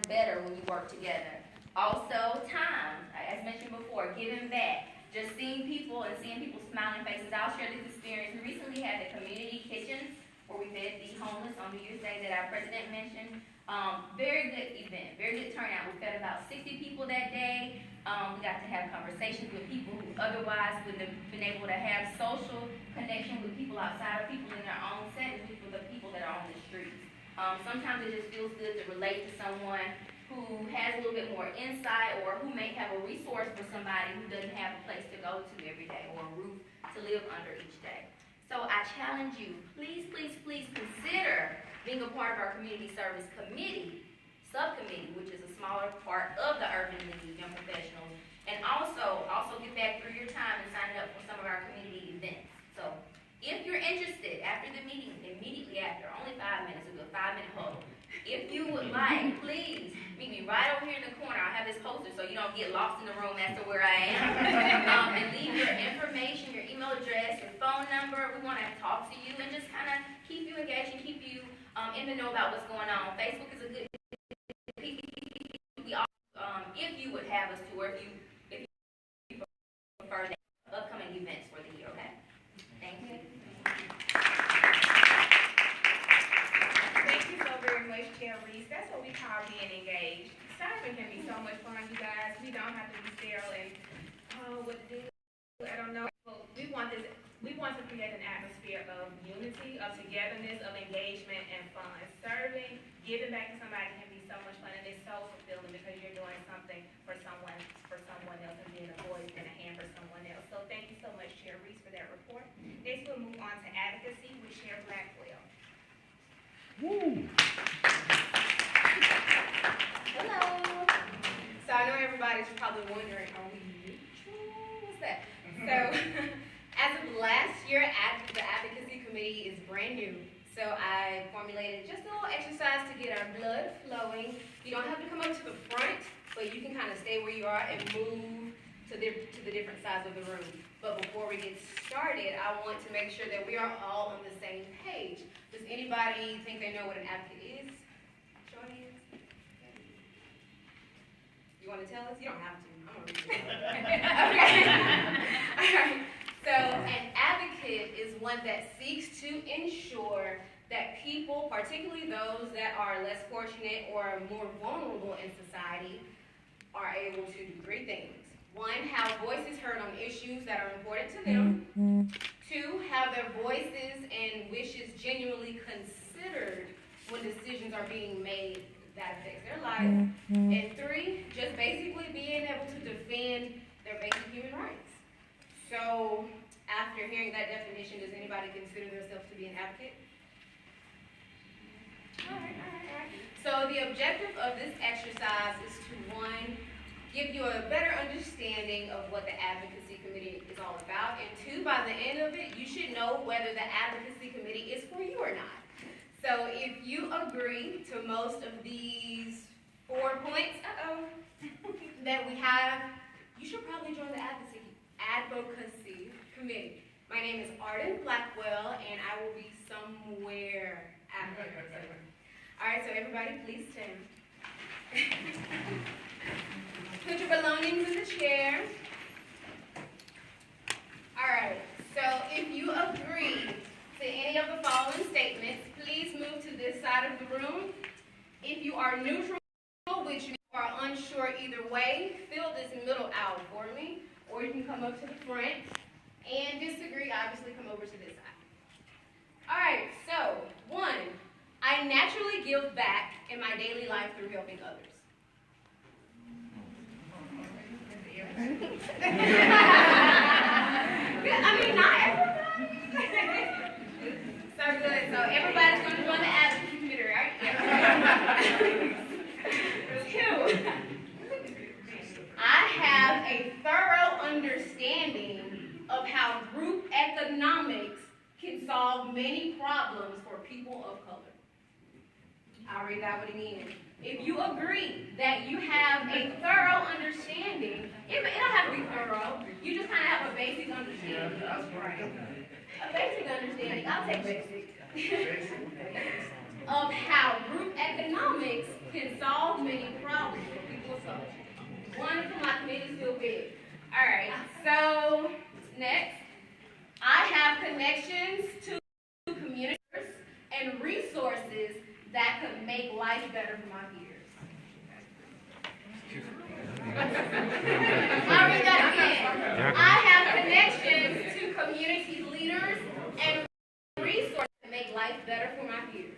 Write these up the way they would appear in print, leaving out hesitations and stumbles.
better when you work together. Also, time, as mentioned before, giving back. Just seeing people and seeing people's smiling faces. I'll share this experience. We recently had the community kitchens where we fed the homeless on New Year's Day that our president mentioned. Very good event, very good turnout. We fed about 60 people that day. We got to have conversations with people who otherwise wouldn't have been able to have social connection with people outside of people in their own settings, with the people that are on the streets. Sometimes it just feels good to relate to someone who has a little bit more insight, or who may have a resource for somebody who doesn't have a place to go to every day, or a roof to live under each day. So I challenge you, please, please, please consider being a part of our community service committee, subcommittee, which is a smaller part of the Urban League Young Professionals, and also get back through your time and sign up for some of our community events. So if you're interested, after the meeting, immediately after, only 5 minutes, we'll do a 5-minute huddle. If you would like, please meet me right over here in the corner. I'll have this poster so you don't get lost in the room as to where I am. And leave your information, your email address, your phone number. We want to talk to you and just kind of keep you engaged and keep you in the know about what's going on. Facebook is a good piece. If you would have us to, or if you prefer upcoming events for the year, okay? Thank you. Thank you so very much, Chair Reese. That's what we call being engaged. Serving can be so much fun, you guys. We don't have to be sterile and, what to do, I don't know. We want to create an atmosphere of unity, of togetherness, of engagement, and fun. Serving, giving back to somebody can be so much fun, and it's so fulfilling because you're doing something for someone else, and being a voice and a hand for someone else. So thank you so much, Chair Reese, for that report. Next, we'll move on to advocacy with Chair Blackwell. Woo. Hello. So I know everybody's probably wondering, what's that? So as of last year, the advocacy committee is brand new. So I formulated just a little exercise to get our blood flowing. You don't have to come up to the front, but you can kind of stay where you are and move to the different sides of the room. But before we get started, I want to make sure that we are all on the same page. Does anybody think they know what an advocate is? Show of hands. You want to tell us? You don't have to. I'm going to read it. Okay. All right. So an advocate is one that seeks to ensure that people, particularly those that are less fortunate or more vulnerable in society, are able to do 3 things. 1, have voices heard on issues that are important to them. 2, have their voices and wishes genuinely considered when decisions are being made that affect their life. And 3, just basically being able to defend their basic human rights. So, after hearing that definition, does anybody consider themselves to be an advocate? All right. So the objective of this exercise is to, 1, give you a better understanding of what the advocacy committee is all about, and 2, by the end of it, you should know whether the advocacy committee is for you or not. So if you agree to most of these 4 points that we have, you should probably join the advocacy committee. My name is Arden Blackwell, and I will be somewhere after. All right, so everybody please stand. Put your belongings in the chair. All right, so if you agree to any of the following statements, please move to this side of the room. If you are neutral, which means you are unsure either way, fill this middle aisle for me, or you can come up to the front. And disagree, obviously come over to this side. All right, so 1, I naturally give back in my daily life through helping others. I mean, not everybody. So good. So everybody's going to join the advocacy committee, right? 2, I have a thorough understanding of how group economics can solve many problems for people of color. I'll read that one again. If you agree that you have a thorough understanding, it don't have to be thorough, you just kind of have a basic understanding. A basic understanding, I'll take basic, of how group economics can solve many problems for people of color. Wonderful, my committee's still big. All right, so next, I have connections to communities and resources that could make life better for my peers. I'll read that again. I have connections to community leaders and resources that make life better for my peers.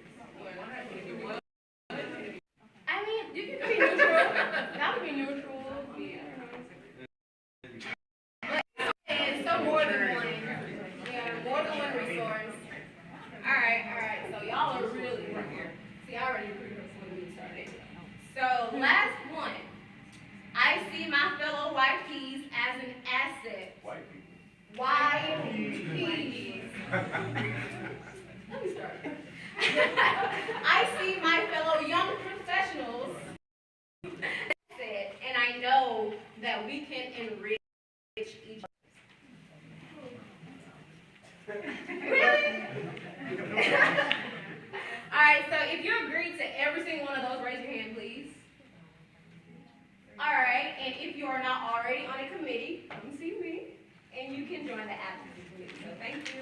I mean, you can be neutral. That would be neutral. And so more than one. Yeah, more than one resource. Alright. So y'all are really here. See, I already pre-rehearsed when we started. So last one. I see my fellow white peas as an asset. White people. White peas. Let me start. I see my fellow young professionals as an asset, and I know that we can enrich each other. Really? Alright, so if you agree to every single one of those, raise your hand, please. Alright, and if you are not already on a committee, come see me, and you can join the advocacy committee. So thank you.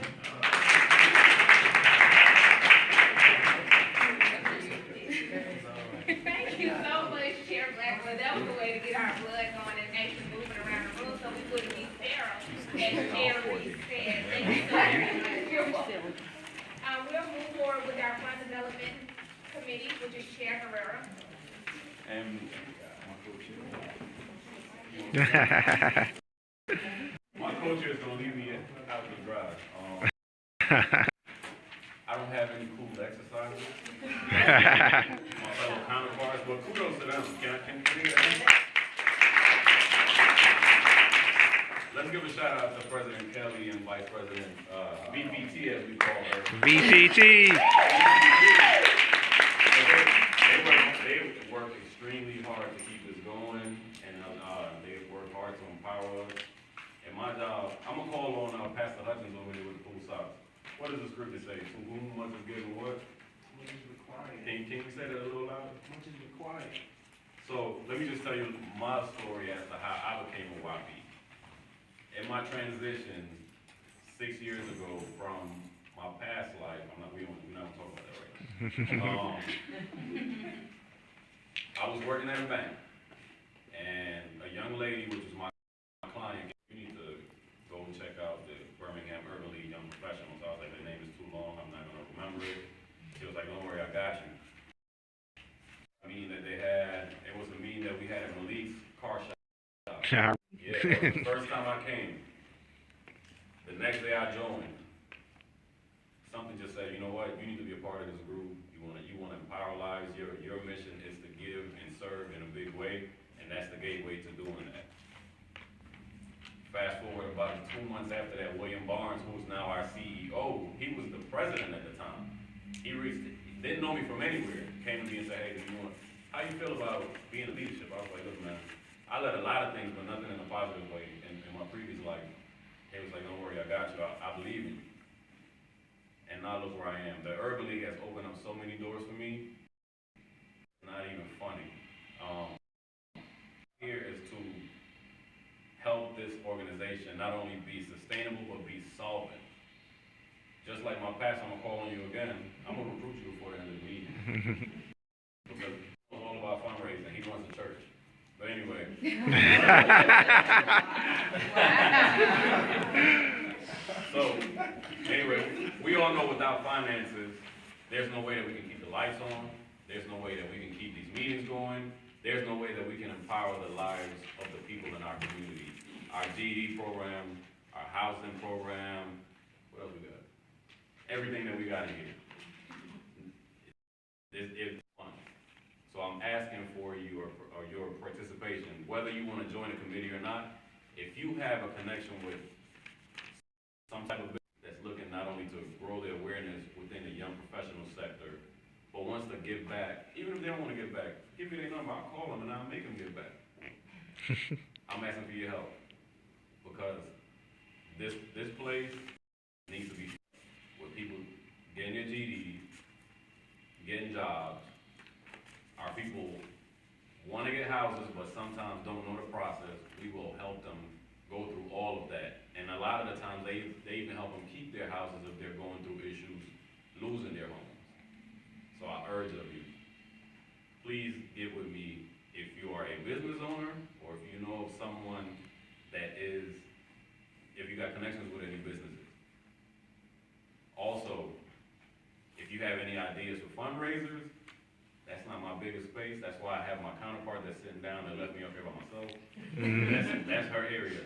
Thank you so much, Chair Blackwood. That was the way to get our blood going and actually moving around the room so we wouldn't be sterile, as Chair Reese said. Thank you so much. You're welcome. We'll move forward with our Fund Development Committee, which is Chair Herrera. And my co-chair is gonna leave me out to dry. I don't have any cool exercises. My fellow counterparts, but kudos to them. Can you hear that? Let's give a shout out to President Kelly and Vice President VPT, as we call her. VPT. They work extremely hard to keep this going, and they work hard to empower us. And my job, I'm gonna call on Pastor Hutchins over there with the pool socks. What does the scripture say? To whom much is given, what? Much is required. Can you say that a little louder? Much is required. So let me just tell you my story as to how I became a YP. In my transition 6 years ago from my past life, we're not gonna talk about that right now. I was working at a bank, and a young lady, which was my client, you need to go and check out the Birmingham Urban League Young Professionals. I was like, the name is too long, I'm not gonna remember it. She was like, don't worry, I got you. A meeting that they had, it was a meeting that we had at Malik's car shop. Yeah, that was the first time I came. The next day I joined. Something just said, you know what, you need to be a part of this group. You wanna empower lives. Your mission is to give and serve in a big way, and that's the gateway to doing that. Fast forward about 2 months after that, William Barnes, who is now our CEO, he was the president at the time. He didn't know me from anywhere. Came to me and said, hey, how you feel about being in leadership? I was like, look, man, I led a lot of things, but nothing in a positive way in my previous life. He was like, don't worry, I got you. I believe in you. And now look where I am. The Urban League has opened up so many doors for me. Not even funny. Here is to help this organization not only be sustainable, but be solvent. Just like my pastor, I'm gonna call on you again. I'm gonna recruit you before the end of the meeting. Because it's all about fundraising. He runs the church. But anyway. So, anyway, we all know without finances, there's no way that we can keep the lights on. There's no way that we can keep these meetings going. There's no way that we can empower the lives of the people in our community. Our GED program, our housing program, what else we got? Everything that we got in here. It's fun. So I'm asking for your participation, whether you want to join a committee or not. If you have a connection with some type of business that's looking not only to grow their awareness within the young professional sector, but wants to give back, even if they don't want to give back, give me their number, I'll call them and I'll make them give back. I'm asking for your help, because this place needs to be with people getting their GEDs, getting jobs. Our people wanna get houses, but sometimes don't know the process, we will help them go through all of that. And a lot of the times, they even help them keep their houses if they're going through issues losing their homes. So I urge of you, please get with me if you are a business owner, or if you know of someone that is, if you got connections with any businesses. Also, if you have any ideas for fundraisers, that's not my biggest space. That's why I have my counterpart that's sitting down and left me up here by myself. That's her area.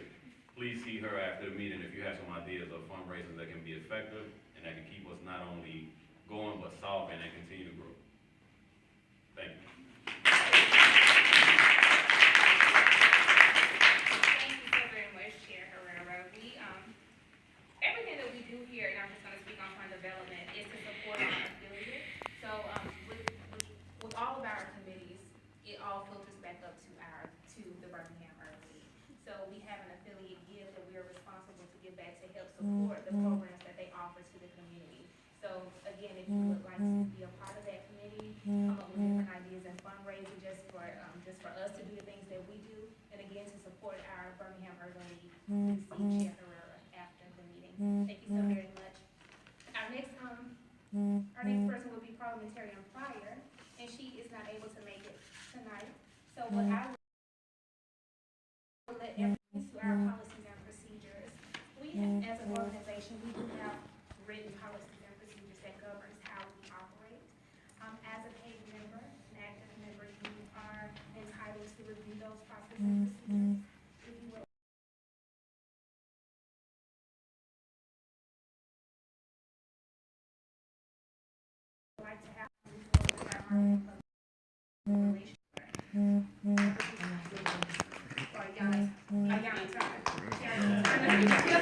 Please see her after the meeting if you have some ideas of fundraisers that can be effective and that can keep us not only going but solving and continue to grow. Thank you. Thank you so very much, Chair Herrera. Everything that we do here, and I'm just gonna speak on fund development, is to support our affiliate. So, with all of our committees, it all filters back up to the Birmingham Urban League. So we have an affiliate gift that we are responsible to give back to help support the programs that they offer to the community. So again, if you would like to be a part of that committee, come up with different ideas and fundraising just for us to do the things that we do, and again, to support our Birmingham Urban League, see Chair Herrera after the meeting. Thank you so very much. Our next person will be Parliamentarian Pryor, and she is not able to make it tonight. So what I will let everyone to our policies and procedures. We, as an organization, we do have written policies and procedures that governs how we operate. As a paid member, an active member, you are entitled to review those policies and procedures. If you would like to have or young time.